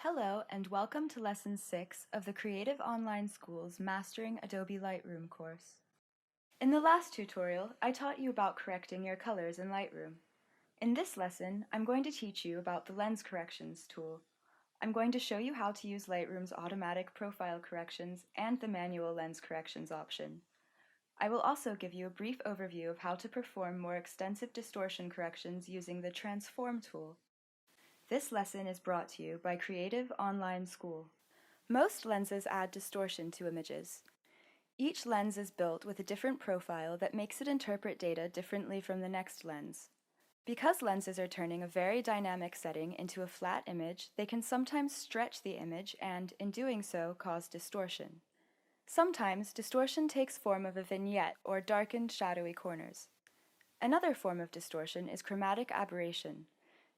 Hello and welcome to Lesson 6 of the Creative Online School's Mastering Adobe Lightroom course. In the last tutorial, I taught you about correcting your colors in Lightroom. In this lesson, I'm going to teach you about the Lens Corrections tool. I'm going to show you how to use Lightroom's automatic profile corrections and the manual lens corrections option. I will also give you a brief overview of how to perform more extensive distortion corrections using the Transform tool. This lesson is brought to you by Creative Online School. Most lenses add distortion to images. Each lens is built with a different profile that makes it interpret data differently from the next lens. Because lenses are turning a very dynamic setting into a flat image, they can sometimes stretch the image and, in doing so, cause distortion. Sometimes, distortion takes form of a vignette or darkened, shadowy corners. Another form of distortion is chromatic aberration.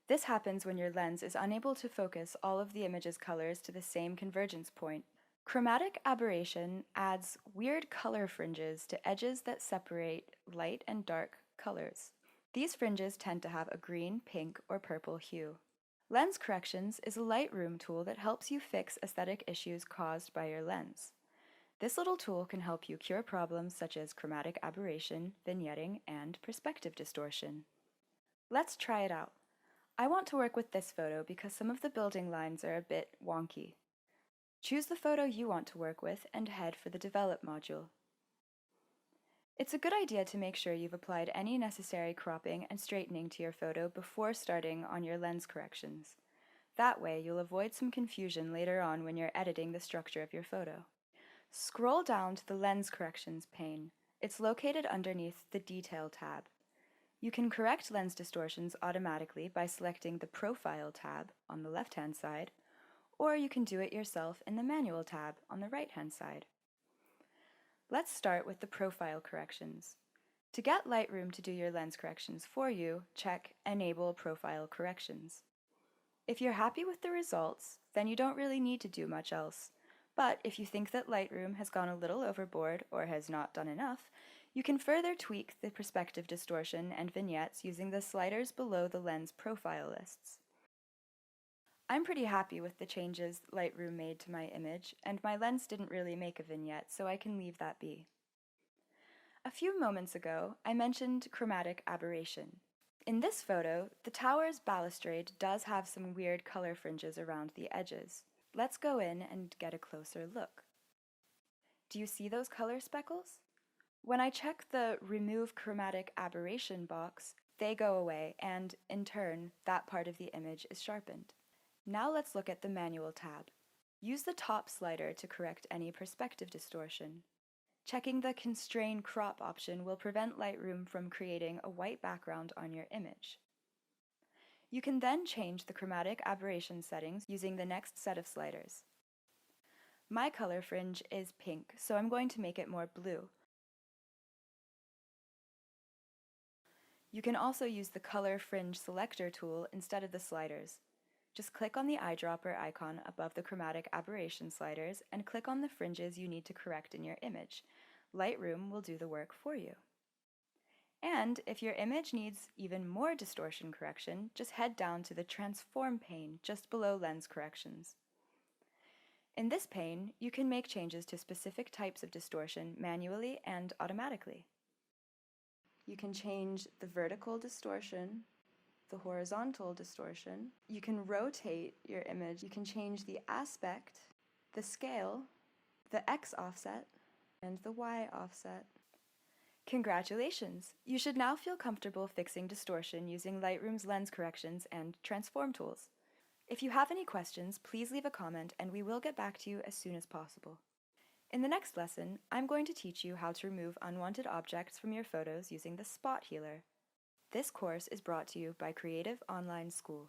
This happens when your lens is unable to focus all of the image's colors to the same convergence point. Chromatic aberration adds weird color fringes to edges that separate light and dark colors. These fringes tend to have a green, pink, or purple hue. Lens corrections is a Lightroom tool that helps you fix aesthetic issues caused by your lens. This little tool can help you cure problems such as chromatic aberration, vignetting, and perspective distortion. Let's try it out. I want to work with this photo because some of the building lines are a bit wonky. Choose the photo you want to work with and head for the Develop module. It's a good idea to make sure you've applied any necessary cropping and straightening to your photo before starting on your lens corrections. That way, you'll avoid some confusion later on when you're editing the structure of your photo. Scroll down to the Lens Corrections pane. It's located underneath the Detail tab. You can correct lens distortions automatically by selecting the Profile tab on the left-hand side, or you can do it yourself in the Manual tab on the right-hand side. Let's start with the profile corrections. To get Lightroom to do your lens corrections for you, check Enable Profile Corrections. If you're happy with the results, then you don't really need to do much else. But if you think that Lightroom has gone a little overboard or has not done enough, you can further tweak the perspective distortion and vignettes using the sliders below the lens profile lists. I'm pretty happy with the changes Lightroom made to my image, and my lens didn't really make a vignette, so I can leave that be. A few moments ago, I mentioned chromatic aberration. In this photo, the tower's balustrade does have some weird color fringes around the edges. Let's go in and get a closer look. Do you see those color speckles? When I check the Remove Chromatic Aberration box, they go away, and in turn, that part of the image is sharpened. Now let's look at the Manual tab. Use the top slider to correct any perspective distortion. Checking the Constrain Crop option will prevent Lightroom from creating a white background on your image. You can then change the chromatic aberration settings using the next set of sliders. My color fringe is pink, so I'm going to make it more blue. You can also use the Color Fringe Selector tool instead of the sliders. Just click on the eyedropper icon above the chromatic aberration sliders and click on the fringes you need to correct in your image. Lightroom will do the work for you. And if your image needs even more distortion correction, just head down to the Transform pane just below Lens Corrections. In this pane, you can make changes to specific types of distortion manually and automatically. You can change the vertical distortion, the horizontal distortion. You can rotate your image. You can change the aspect, the scale, the X offset, and the Y offset. Congratulations! You should now feel comfortable fixing distortion using Lightroom's lens corrections and transform tools. If you have any questions, please leave a comment and we will get back to you as soon as possible. In the next lesson, I'm going to teach you how to remove unwanted objects from your photos using the Spot Healer. This course is brought to you by Creative Online School.